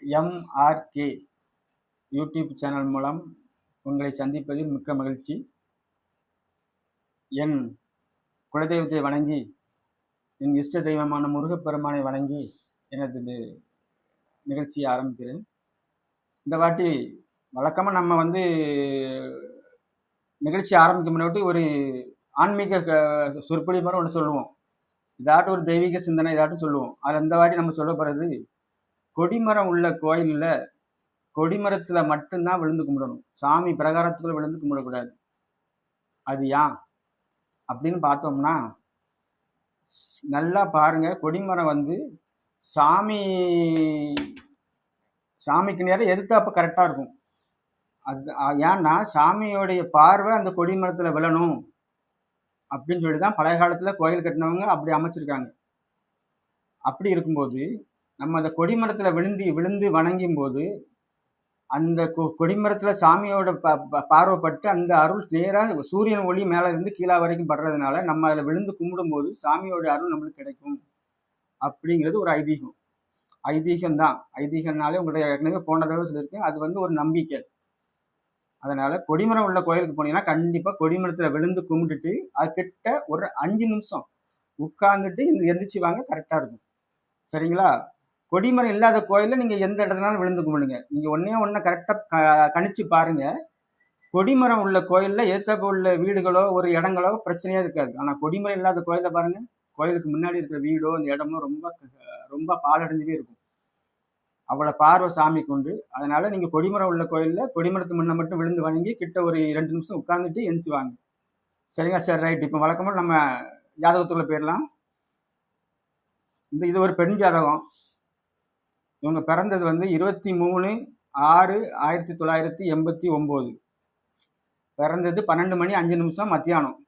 MRK YouTube channel மூலம் உங்களை சந்திப்பதில் மிக்க மகிழ்ச்சி. என் குலதெய்வத்தை வணங்கி, என் இஷ்ட தெய்வமான முருகப்பெருமானை வணங்கி எனது நிகழ்ச்சியை ஆரம்பிக்கிறேன். இந்த வாட்டி வழக்கமாக நம்ம நிகழ்ச்சி ஆரம்பிக்க முன்னாடி ஒரு ஆன்மீக சொற்பொழி மாதிரி ஒன்று சொல்லுவோம். இதாட்டும் ஒரு தெய்வீக சிந்தனை இதாட்டும் சொல்லுவோம். அது அந்த வாட்டி நம்ம சொல்ல போகிறது, கொடிமரம் உள்ள கோயிலில் கொடிமரத்தில் மட்டும்தான் விழுந்து கும்பிடணும், சாமி பிரகாரத்துக்குள்ள விழுந்து கும்பிடக்கூடாது. அது ஏன் அப்படின்னு பார்த்தோம்னா, நல்லா பாருங்க, கொடிமரம் சாமிக்கு நேரம் எதிர்த்தாப்ப கரெக்டாக இருக்கும். அது ஏன்னா சாமியோடைய பார்வை அந்த கொடிமரத்தில் விழணும் அப்படின்னு சொல்லி தான் பழைய காலத்தில் கோயில் கட்டினவங்க அப்படி அமைச்சிருக்காங்க. அப்படி இருக்கும்போது நம்ம அந்த கொடிமரத்தில் விழுந்து வணங்கும் போது அந்த கொடிமரத்தில் சாமியோட பார்வைப்பட்டு அந்த அருள் நேராக சூரியன் ஒளி மேலே இருந்து கீழே வரைக்கும் படுறதுனால நம்ம அதில் விழுந்து கும்பிடும்போது சாமியோட அருள் நம்மளுக்கு கிடைக்கும் அப்படிங்கிறது ஒரு ஐதீகம்தான். ஐதீகம்னாலே உங்களுடைய ஏற்கனவே போன தடவை சொல்லியிருக்கேன், அது ஒரு நம்பிக்கை. அதனால கொடிமரம் உள்ள கோயிலுக்கு போனீங்கன்னா கண்டிப்பாக கொடிமரத்தில் விழுந்து கும்பிட்டுட்டு அது கிட்ட ஒரு 5 நிமிஷம் உட்கார்ந்துட்டு எந்திரிச்சு வாங்க, கரெக்டாக இருக்கும். சரிங்களா? கொடிமரம் இல்லாத கோயிலில் நீங்கள் எந்த இடத்துனாலும் விழுந்து கும்பிடுங்க. நீங்கள் ஒன்றே கரெக்டாக கணிச்சு பாருங்க. கொடிமரம் உள்ள கோயிலில் ஏற்றப்ப உள்ள வீடுகளோ ஒரு இடங்களோ பிரச்சனையாக இருக்காது. ஆனால் கொடிமரம் இல்லாத கோயிலில் பாருங்கள், கோயிலுக்கு முன்னாடி இருக்கிற வீடோ அந்த இடமோ ரொம்ப ரொம்ப பாலடைஞ்சவே இருக்கும். அவ்வளோ பார்வை சாமிக்கு உண்டு. அதனால நீங்கள் கொடிமரம் உள்ள கோயிலில் கொடிமரத்து முன்ன மட்டும் விழுந்து வணங்கி கிட்ட ஒரு 2 நிமிஷம் உட்காந்துட்டு எந்திரிச்சு வாங்க. சரிங்களா? சரி, ரைட். இப்போ வழக்கமாக நம்ம ஜாதகத்துக்குள்ள போயிடலாம். இது ஒரு பெண் ஜாதகம். இவங்க பிறந்தது 23/6/1989. பிறந்தது 12:05 மத்தியானம்.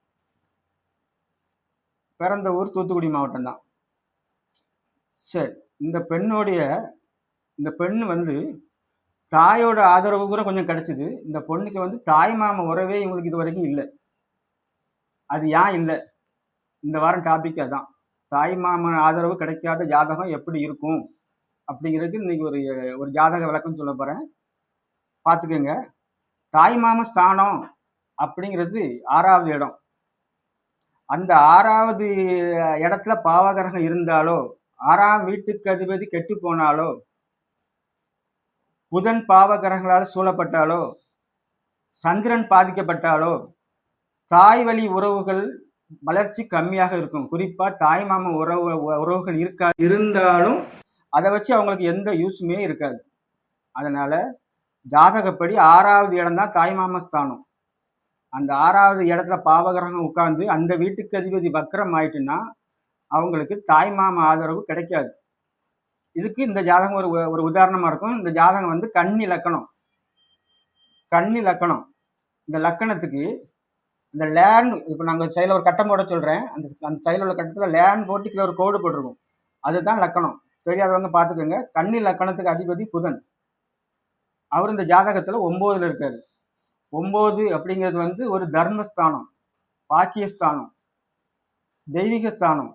பிறந்த ஊர் தூத்துக்குடி மாவட்டம் தான். சரி, இந்த பெண்ணு தாயோட ஆதரவு கூட கொஞ்சம் கிடைச்சிது. இந்த பொண்ணுக்கு தாய் மாம உறவே இவங்களுக்கு இது வரைக்கும் இல்லை. அது ஏன் இல்லை? இந்த வாரம் டாபிக் அதான். தாய் மாமன் ஆதரவு கிடைக்காத ஜாதகம் எப்படி இருக்கும் அப்படிங்கிறதுக்கு இன்னைக்கு ஒரு ஜாதக விளக்கம் சொல்ல போறேன், பார்த்துக்கோங்க. தாய் மாம ஸ்தானம் அப்படிங்கிறது 6வது இடம். அந்த 6வது இடத்துல பாவகிரகம் இருந்தாலோ, 6ஆம் வீட்டுக்கு அதிபதி கெட்டு போனாலோ, புதன் பாவகிரகங்களால் சூழப்பட்டாலோ, சந்திரன் பாதிக்கப்பட்டாலோ, தாய் வழி உறவுகள் வளர்ச்சி கம்மியாக இருக்கும். குறிப்பா தாய் மாம உறவுகள் இருந்தாலும் அதை வச்சு அவங்களுக்கு எந்த யூஸுமே இருக்காது. அதனால ஜாதகப்படி 6வது இடம் தான் தாய் மாம ஸ்தானம். அந்த 6வது இடத்துல பாவகிரகம் உட்கார்ந்து அந்த வீட்டுக்கு அதிபதி வக்ரம் ஆயிட்டுன்னா அவங்களுக்கு தாய் மாம ஆதரவு கிடைக்காது. இதுக்கு இந்த ஜாதகம் ஒரு உதாரணமா இருக்கும். இந்த ஜாதகம் கன்னி லக்கணம். இந்த லக்கணத்துக்கு இந்த லேண்ட், இப்போ நாங்கள் சைடில் ஒரு கட்டம் போட சொல்கிறேன், அந்த சைடில் உள்ள கட்டத்தில் லேண்ட் போட்டு கீழே ஒரு கோடு போட்டிருக்கும், அதுதான் லக்கணம். தெரியாதவங்க பார்த்துக்கோங்க. கன்னி லக்கணத்துக்கு அதிபதி புதன். அவர் இந்த ஜாதகத்தில் 9ல் இருக்காரு. 9 அப்படிங்கிறது ஒரு தர்மஸ்தானம், பாக்கியஸ்தானம், தெய்வீக ஸ்தானம்.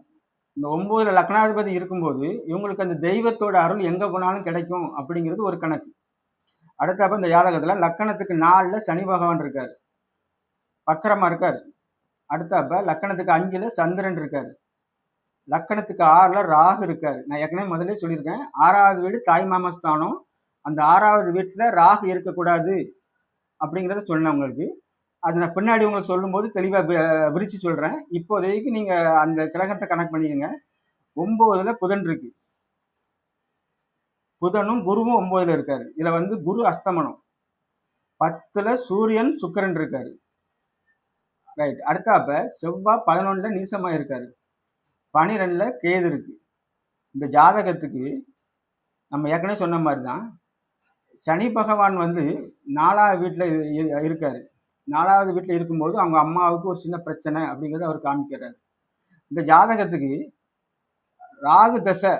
இந்த 9ல் லக்னாதிபதி இருக்கும்போது இவங்களுக்கு அந்த தெய்வத்தோட அருள் எங்கே போனாலும் கிடைக்கும் அப்படிங்கிறது ஒரு கணக்கு. அடுத்தப்ப இந்த ஜாதகத்தில் லக்கணத்துக்கு 4ல் சனி பகவான் இருக்காரு, வக்கரமா இருக்காரு. அடுத்தப்ப லக்கணத்துக்கு 5ல் சந்திரன் இருக்காரு, லக்கணத்துக்கு 6ல் ராகு இருக்காரு. நான் ஏற்கனவே முதல்ல சொல்லியிருக்கேன், 6வது வீடு தாய் மாமஸ்தானம். அந்த 6வது வீட்டில் ராகு இருக்கக்கூடாது அப்படிங்கிறத சொன்னேன் உங்களுக்கு. அது நான் பின்னாடி உங்களுக்கு சொல்லும்போது தெளிவாக விரிச்சு சொல்கிறேன். இப்போதைக்கு நீங்கள் அந்த கிரகத்தை கனெக்ட் பண்ணிக்கோங்க. 9ல் புதன் இருக்கு, புதனும் குருவும் 9ல் இருக்காரு. இதில் குரு அஸ்தமனம். 10ல் சூரியன் சுக்கிரன் இருக்காரு. ரைட். அடுத்தாப்ப செவ்வாய் 11ல் நீசமாக இருக்காரு, 12ல் கேது இருக்கு. இந்த ஜாதகத்துக்கு நம்ம ஏற்கனவே சொன்ன மாதிரி தான் சனி பகவான் 4வது வீட்டில் இருக்காரு. 4வது வீட்டில் இருக்கும்போது அவங்க அம்மாவுக்கு ஒரு சின்ன பிரச்சனை அப்படிங்கிறத அவர் காமிக்கிறார். இந்த ஜாதகத்துக்கு ராகு தசை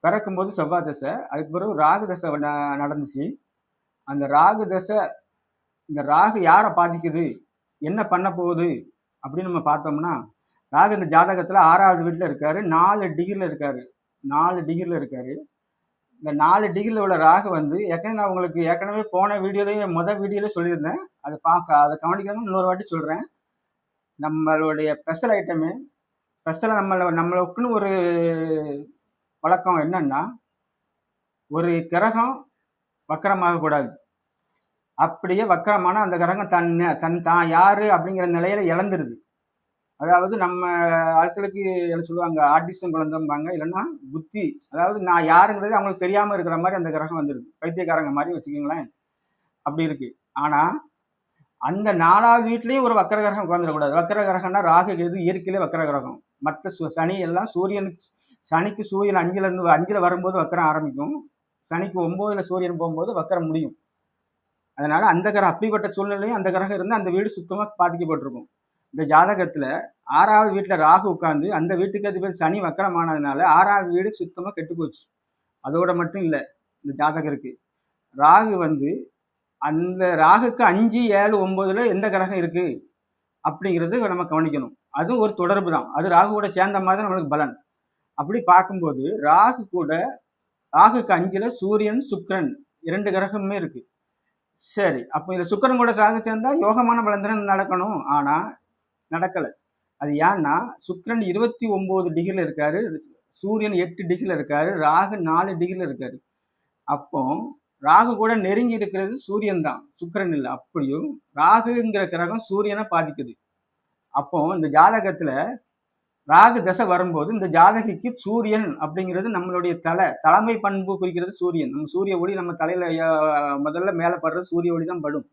பிறக்கும்போது செவ்வாய் தசை, அதுக்கு பிறகு ராகு தசை நடந்துச்சு. அந்த ராகு தசை, இந்த ராகு யாரை பாதிக்குது, என்ன பண்ண போகுது அப்படின்னு நம்ம பார்த்தோம்னா, ராகு இந்த ஜாதகத்தில் 6வது வீட்டில் இருக்காரு, 4 டிகிரியில் இருக்காரு. இந்த 4 டிகிரியில் உள்ள ராகு வந்து நான் உங்களுக்கு ஏற்கனவே போன வீடியோலேயே வீடியோலேயே சொல்லியிருந்தேன். அதை கவனிக்கணும்னு இன்னொரு வாட்டி சொல்கிறேன். நம்மளுடைய ஸ்பெஷல் ஐட்டமு ஸ்பெஷலாக நம்மளுக்குன்னு ஒரு வழக்கம் என்னன்னா, ஒரு கிரகம் வக்கரமாகக்கூடாது. அப்படியே வக்கரமான அந்த கிரகம் தான் யாரு அப்படிங்கிற நிலையில இழந்துருது. அதாவது நம்ம ஆட்களுக்கு என்ன சொல்லுவாங்க, ஆர்டிசம் குழந்தைம்பாங்க, இல்லைன்னா புத்தி, அதாவது நான் யாருங்கிறது அவங்களுக்கு தெரியாம இருக்கிற மாதிரி அந்த கிரகம் வந்துருக்கு. பைத்தியக்காரங்க மாதிரி வச்சுக்கோங்களேன், அப்படி இருக்கு. ஆனா அந்த 4வது வீட்லயும் ஒரு வக்கர கிரகம் உட்காந்துடக்கூடாது. வக்கர கிரகம்னா ராகு கேது இயற்கையிலே வக்கர கிரகம். மற்ற சனி எல்லாம் சனிக்கு சூரியன் 5ல வரும்போது வக்கரம் ஆரம்பிக்கும். சனிக்கு 9ல சூரியன் போகும்போது வக்கரம் முடியும். அதனால அந்த கிரகம் அப்படிப்பட்ட சூழ்நிலையும் அந்த கிரகம் இருந்து அந்த வீடு சுத்தமா பாதிக்கப்பட்டிருக்கும். இந்த ஜாதகத்துல 6வது வீட்டுல ராகு உட்கார்ந்து அந்த வீட்டுக்கு அதிபதி சனி வக்கரமானதுனால 6வது வீடு சுத்தமா கெட்டு போச்சு. அதோட மட்டும் இல்லை, இந்த ஜாதகருக்கு ராகு வந்து அந்த ராகுக்கு 5, 7, 9ல எந்த கிரகம் இருக்கு அப்படிங்கிறது நம்ம கவனிக்கணும். அதுவும் ஒரு தொடர்பு தான். அது ராகு கூட சேர்ந்த மாதிரி நம்மளுக்கு பலன். அப்படி பார்க்கும்போது ராகுக்கு 5ல சூரியன் சுக்கிரன் 2 கிரகமே இருக்கு. சரி, அப்போ இந்த சுக்கிரன் கூட ராகு சேர்ந்தா யோகமான பலன் தானே நடக்கணும். ஆனா நடக்கலை. அது ஏன்னா சுக்கிரன் 29 டிகிரியில் இருக்காரு, சூரியன் 8 டிகிரியில் இருக்காரு, ராகு 4 டிகிரியில் இருக்காரு. அப்போ ராகு கூட நெருங்கி இருக்கிறது சூரியன் தான், சுக்கிரன் இல்லை. அப்படியும் ராகுங்கிற கிரகம் சூரியனை பாதிக்குது. அப்போ இந்த ஜாதகத்துல ராகு தசை வரும்போது இந்த ஜாதகிக்கு சூரியன் அப்படிங்கிறது நம்மளுடைய தலைமை பண்பு குறிக்கிறது சூரியன். நம்ம சூரிய ஒளி நம்ம தலையில முதல்ல மேலே படுறது சூரிய ஒளி தான் படும்.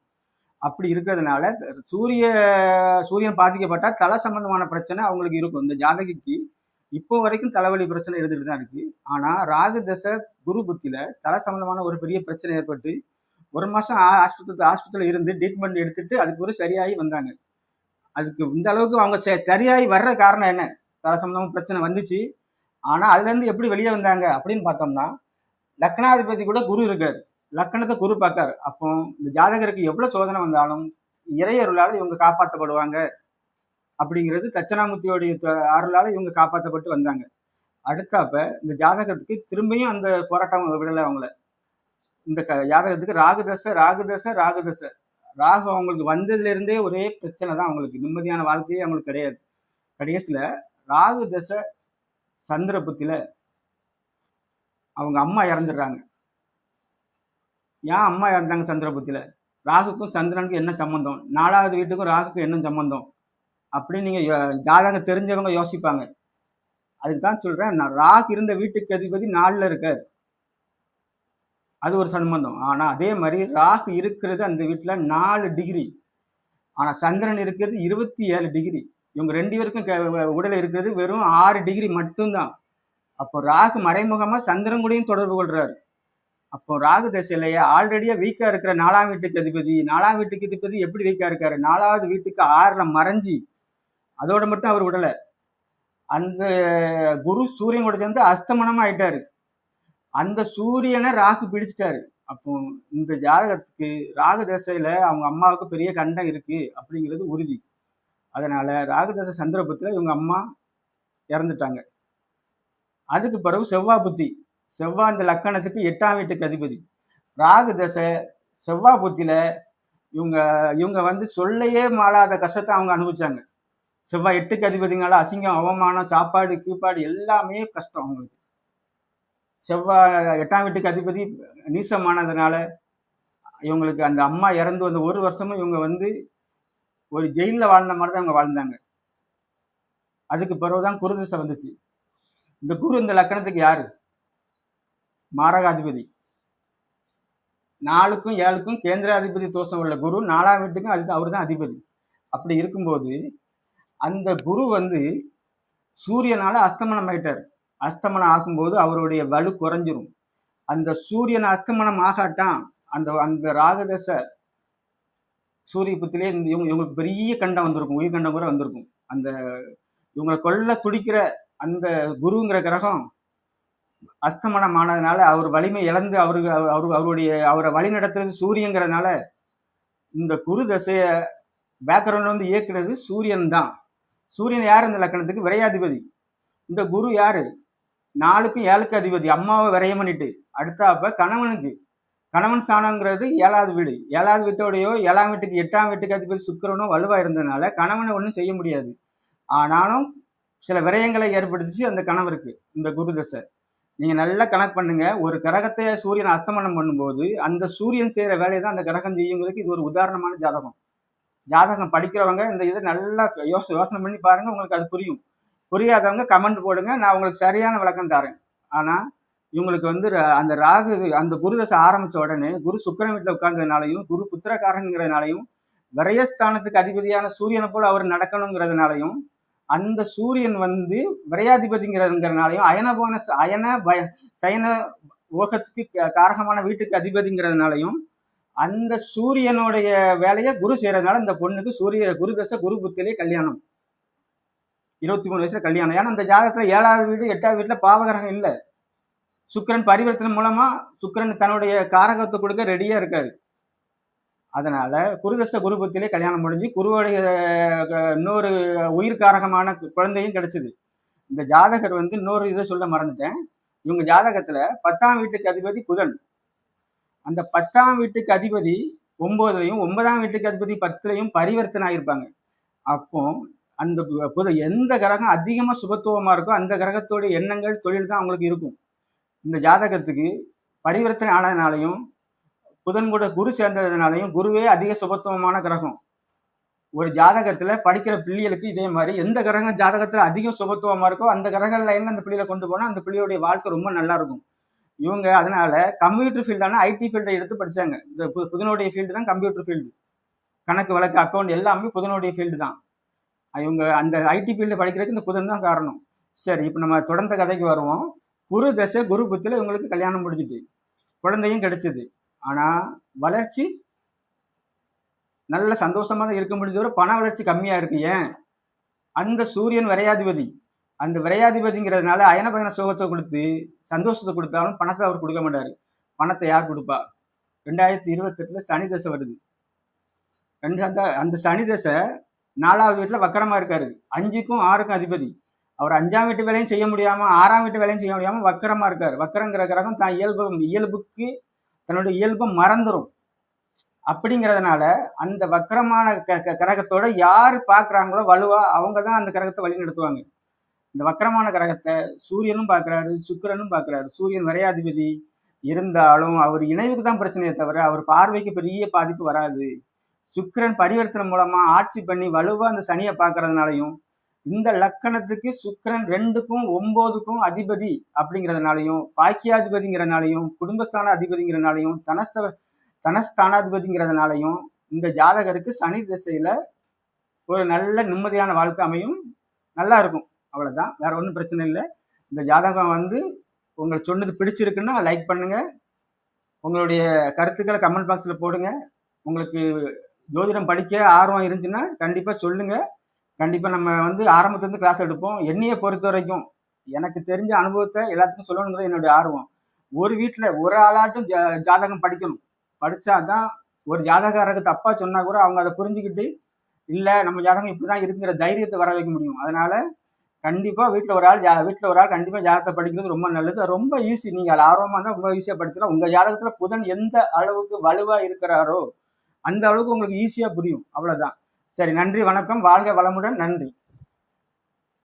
அப்படி இருக்கிறதுனால சூரியன் பாதிக்கப்பட்டா தலை சம்பந்தமான பிரச்சனை அவங்களுக்கு இருக்கும். இந்த ஜாதகிக்கு இப்போ வரைக்கும் தலைவலி பிரச்சனை இருந்துட்டு தான் இருக்கு. ஆனா ராகு தசை குரு புத்தியில தலை சம்பந்தமான ஒரு பெரிய பிரச்சனை ஏற்பட்டு 1 மாசம் ஹாஸ்பிட்டல் இருந்து ட்ரீட்மெண்ட் எடுத்துட்டு அதுக்கு ஒரு சரியாகி வந்தாங்க. அதுக்கு இந்த அளவுக்கு அவங்க சரியாகி வர்ற காரணம் என்ன? தலை சம்பந்தமான பிரச்சனை வந்துச்சு. ஆனா அதுல இருந்து எப்படி வெளியே வந்தாங்க அப்படின்னு பார்த்தோம்னா, லக்னாதிபதி கூட குரு இருக்காரு, லக்கணத்தை குரு பார்க்காரு. அப்போ இந்த ஜாதகருக்கு எவ்வளவு சோதனை வந்தாலும் இறையருளால இவங்க காப்பாற்றப்படுவாங்க அப்படிங்கிறது தட்சணாமூர்த்தியோடைய அருளால இவங்க காப்பாற்றப்பட்டு வந்தாங்க. அடுத்தாப்ப இந்த ஜாதகத்துக்கு திரும்பியும் அந்த போராட்டம் விடலை அவங்கள. இந்த ஜாதகத்துக்கு ராகு அவங்களுக்கு வந்ததுல இருந்தே ஒரே பிரச்சனை தான். அவங்களுக்கு நிம்மதியான வாழ்க்கையே அவங்களுக்கு கிடையாது. கடைசியில ராகு தசை சந்திர புத்தியில அவங்க அம்மா இறந்துடுறாங்க. ஏன் அம்மா இறந்தாங்க சந்திர புத்தியில? ராகுக்கும் சந்திரனுக்கும் என்ன சம்பந்தம்? 4வது வீட்டுக்கும் ராகுக்கும் என்ன சம்பந்தம் அப்படின்னு நீங்க ஜாதகம் தெரிஞ்சவங்க யோசிப்பாங்க. அதுக்கு தான் சொல்றேன், நான் ராகு இருந்த வீட்டுக்கு அதிபதி 4ல இருக்காரு, அது ஒரு சம்பந்தம். ஆனா அதே மாதிரி ராகு இருக்கிறது அந்த வீட்டுல 4 டிகிரி, ஆனா சந்திரன் இருக்கிறது 27 டிகிரி. இவங்க 2 பேருக்கும் உடல இருக்கிறது வெறும் 6 டிகிரி மட்டும்தான். அப்போ ராகு மறைமுகமா சந்திரன் கூடயும் தொடர்பு கொள்றாரு. அப்போ ராகு தசையிலேயே ஆல்ரெடியா வீக்கா இருக்கிற 4ஆம் வீட்டுக்கு அதிபதி எப்படி வீக்கா இருக்காரு? 4வது வீட்டுக்கு 6ல மறைஞ்சி, அதோட மட்டும் அவர் விடல, அந்த குரு சூரியன் கூட சேர்ந்து அஸ்தமனமா ஆயிட்டாரு. அந்த சூரியனை ராகு பிடிச்சிட்டாரு. அப்போ இந்த ஜாதகத்துக்கு ராகு தசையில அவங்க அம்மாவுக்கு பெரிய கண்டம் இருக்கு அப்படிங்கிறது உறுதி. அதனால ராகு தசை சந்திர புத்தியில இவங்க அம்மா இறந்துட்டாங்க. அதுக்கு பிறகு செவ்வாய் இந்த லக்கணத்துக்கு 8ஆம் வீட்டுக்கு அதிபதி. ராகு தசை செவ்வாய் புத்தியில இவங்க வந்து சொல்லையே மாளாத கஷ்டத்தை அவங்க அனுபவிச்சாங்க. செவ்வாய் 8க்கு அதிபதினால அசிங்கம், அவமானம், சாப்பாடு கீப்பாடு எல்லாமே கஷ்டம் அவங்களுக்கு. செவ்வாய் 8ஆம் வீட்டுக்கு அதிபதி நீசமானதுனால இவங்களுக்கு அந்த அம்மா இறந்து வந்த 1 வருஷமும் இவங்க வந்து ஒரு ஜெயிலில் வாழ்ந்த மாதிரி தான் இவங்க வாழ்ந்தாங்க. அதுக்கு பிறகுதான் குரு தசை வந்துச்சு. இந்த குரு இந்த லக்கணத்துக்கு யாரு? மாரகாதிபதி. 4க்கும் 7க்கும் கேந்திராதிபதி தோஷம் உள்ள குரு 4ஆம் வீட்டுக்கும் அவரு தான் அதிபதி. அப்படி இருக்கும்போது அந்த குரு வந்து சூரியனால அஸ்தமனம் ஆயிட்டார். அஸ்தமனம் ஆகும்போது அவருடைய வலு குறைஞ்சிரும். அந்த சூரியன் அஸ்தமனம் ஆகாட்டான் அந்த ராகதசை சூரிய புத்திலே இவங்களுக்கு பெரிய கண்டம் வந்திருக்கும், உயிர் கண்டம் கூட வந்திருக்கும். அந்த இவங்களை கொல்ல துடிக்கிற அந்த குருங்கிற கிரகம் அஸ்தமனம் ஆனதுனால அவர் வலிமை இழந்து அவரை வழி நடத்துறது சூரியங்கிறதுனால இந்த குரு தசைய பேக்ரவுண்ட் வந்து இயக்குறது சூரியன் தான். சூரியன் யார்? இந்த லக்கணத்துக்கு விரையாதிபதி. இந்த குரு யாரு? 4க்கும் 7க்கு அதிபதி அம்மாவை விரயம் பண்ணிட்டு அடுத்தாப்ப கணவன் ஸ்தானங்கிறது 7வது வீடு. 7வது வீட்டோடையோ 7ஆம் வீட்டுக்கு 8ஆம் வீட்டுக்கு அதிபதி சுக்கிரனோ வலுவா இருந்ததுனால கணவனை ஒன்றும் செய்ய முடியாது. ஆனாலும் சில விரயங்களை ஏற்படுத்திச்சு அந்த கணவருக்கு இந்த குரு தசை. நீங்க நல்லா கணக்கு பண்ணுங்க. ஒரு கிரகத்தை சூரியன் அஸ்தமனம் பண்ணும்போது அந்த சூரியன் செய்யற வேலையை தான் அந்த கிரகம் செய்யுங்கிறதுக்கு இது ஒரு உதாரணமான ஜாதகம். ஜாதகம் படிக்கிறவங்க இந்த இதை நல்லா யோசனை பண்ணி பாருங்க, உங்களுக்கு அது புரியும். புரியாதவங்க கமெண்ட் போடுங்க, நான் உங்களுக்கு சரியான விளக்கம் தரேன். ஆனா இவங்களுக்கு வந்து அந்த ராகு அந்த குரு தசை ஆரம்பிச்ச உடனே குரு சுக்கிரன் வீட்டில் உட்கார்ந்ததுனாலையும் குரு புத்திரக்காரங்கிறதுனாலையும் விரயஸ்தானத்துக்கு அதிபதியான சூரியனை போல அவர் நடக்கணுங்கிறதுனாலையும் அந்த சூரியன் வந்து விரையாதிபதிங்கிறதுனாலையும் சயன ஓகத்துக்கு காரகமான வீட்டுக்கு அதிபதிங்கிறதுனாலையும் அந்த சூரியனுடைய வேலையை குரு செய்யறதுனால இந்த பொண்ணுக்கு குரு தசை குரு புத்திலே கல்யாணம். 23 வயசுல கல்யாணம். ஏன்னா அந்த ஜாதகத்துல 7வது வீடு 8வது வீட்டுல பாவகிரகம் இல்லை. சுக்கிரன் பரிவர்த்தனை மூலமா சுக்கிரன் தன்னுடைய காரகத்தை கொடுக்க ரெடியா இருக்காரு. அதனால குருதச குரு புத்திலே கல்யாணம் முடிஞ்சு குருவுடைய இன்னொரு உயிர்காரகமான குழந்தையும் கிடைச்சது. இந்த ஜாதகர் வந்து இன்னொரு இதை சொல்ல மறந்துட்டேன். இவங்க ஜாதகத்துல 10ஆம் வீட்டுக்கு அதிபதி புதன். அந்த 10ஆம் வீட்டுக்கு அதிபதி 9லையும் 9ஆம் வீட்டுக்கு அதிபதி 10லையும் பரிவர்த்தனை ஆகியிருப்பாங்க. அப்போ அந்த எந்த கிரகம் அதிகமா சுபத்துவமா இருக்கோ அந்த கிரகத்தோட எண்ணங்கள் தொழில் தான் அவங்களுக்கு இருக்கும். இந்த ஜாதகத்துக்கு பரிவர்த்தனை ஆனதுனாலையும் புதன் கூட குரு சேர்ந்ததுனாலையும் குருவே அதிக சுபத்துவமான கிரகம். ஒரு ஜாதகத்துல படிக்கிற பிள்ளைகளுக்கு இதே மாதிரி எந்த கிரகம் ஜாதகத்துல அதிகம் சுபத்துவமா இருக்கோ அந்த கிரக லைன்ல அந்த பிள்ளைகளை கொண்டு போனா அந்த பிள்ளையோடைய வாழ்க்கை ரொம்ப நல்லா இருக்கும். இவங்க அதனால கம்ப்யூட்டர் ஃபீல்டான ஐடி ஃபீல்டை எடுத்து படிச்சாங்க. இந்த புதனுடைய ஃபீல்டு தான் கம்ப்யூட்டர் ஃபீல்டு. கணக்கு வழக்கு அக்கௌண்ட் எல்லாமே புதனுடைய ஃபீல்டு தான். இவங்க அந்த ஐடி ஃபீல்டு படிக்கிறதுக்கு இந்த புதன் தான் காரணம். சரி, இப்போ நம்ம தொடர்ந்த கதைக்கு வருவோம். குரு தசை குரு புத்தில இவங்களுக்கு கல்யாணம் முடிஞ்சுட்டு குழந்தையும் கிடைச்சது. ஆனா வளர்ச்சி நல்ல சந்தோஷமா தான் இருக்க முடிஞ்ச பண வளர்ச்சி கம்மியா இருக்கு. ஏன்? அந்த சூரியன் விரையாதிபதி. அந்த விரையாதிபதிங்கிறதுனால அயனபயன சுகத்தை கொடுத்து சந்தோஷத்தை கொடுத்தாலும் பணத்தை அவர் கொடுக்க மாட்டாரு. பணத்தை யார் கொடுப்பா? 2028 சனி தசை வருது. அந்த சனி தசை 4வது வீட்டுல வக்கரமா இருக்காரு. 5க்கும் 6க்கும் அதிபதி. அவர் 5ஆம் வீட்டு வேலையும் செய்ய முடியாம 6ஆம் வீட்டு வேலையும் செய்ய முடியாம வக்கரமா இருக்காரு. வக்கரங்கிற கிரகம் தான் இயல்புக்கு தன்னுடைய இயல்பை மறந்துடும். அப்படிங்கிறதுனால அந்த வக்கரமான கிரகத்தோட யார் பாக்குறாங்களோ வலுவா அவங்க தான் அந்த கிரகத்தை வழி நடத்துவாங்க. இந்த வக்கரமான கிரகத்தை சூரியனும் பாக்குறாரு, சுக்கிரனும் பாக்குறாரு. சூரியன் விரையாதிபதி இருந்தாலும் அவர் இணைவுக்கு தான் பிரச்சனையே தவிர அவர் பார்வைக்கு பெரிய பாதிப்பு வராது. சுக்கிரன் பரிவர்த்தனை மூலமா ஆட்சி பண்ணி வலுவா அந்த சனியை பார்க்கறதுனாலையும் இந்த லக்கணத்துக்கு சுக்கிரன் 2க்கும் 9க்கும் அதிபதி அப்படிங்கிறதுனாலையும் பாக்கியாதிபதிங்கிறதுனாலையும் குடும்பஸ்தான அதிபதிங்கிறதுனாலையும் தனஸ்தானாதிபதிங்கிறதுனாலையும் இந்த ஜாதகருக்கு சனி திசையில ஒரு நல்ல நிம்மதியான வாழ்க்கை அமையும். நல்லா இருக்கும். அவ்வளவுதான், வேற ஒன்றும் பிரச்சனை இல்லை. இந்த ஜாதகம் வந்து உங்களுக்கு சொன்னது பிடிச்சிருக்குன்னா லைக் பண்ணுங்க. உங்களுடைய கருத்துக்களை கமெண்ட் பாக்ஸ்ல போடுங்க. உங்களுக்கு ஜோதிடம் படிக்க ஆர்வம் இருந்துச்சுன்னா கண்டிப்பா சொல்லுங்க. கண்டிப்பா நம்ம வந்து ஆரம்பத்துலேருந்து கிளாஸ் எடுப்போம். என்னையை பொறுத்த வரைக்கும் எனக்கு தெரிஞ்ச அனுபவத்தை எல்லாத்துக்கும் சொல்லணுங்கிறது என்னுடைய ஆர்வம். ஒரு வீட்டுல ஒரு ஆளாட்டும் ஜாதகம் படிக்கணும். படிச்சாதான் ஒரு ஜாதகாரருக்கு தப்பா சொன்னா கூட அவங்க அதை புரிஞ்சுக்கிட்டு இல்ல நம்ம ஜாதகம் இப்படிதான் இருக்குங்கிற தைரியத்தை வர வைக்க முடியும். அதனால கண்டிப்பா வீட்டுல ஒரு ஆள் கண்டிப்பா ஜாதகத்தை படிக்கிறது ரொம்ப நல்லது. ரொம்ப ஈஸி. நீங்க அது ஆர்வமா இருந்தா ரொம்ப ஈஸியா படிச்சிடலாம். உங்க ஜாதகத்துல புதன் எந்த அளவுக்கு வலுவா இருக்கிறாரோ அந்த அளவுக்கு உங்களுக்கு ஈஸியா புரியும். அவ்வளவுதான். சரி, நன்றி, வணக்கம், வாழ்க வளமுடன், நன்றி.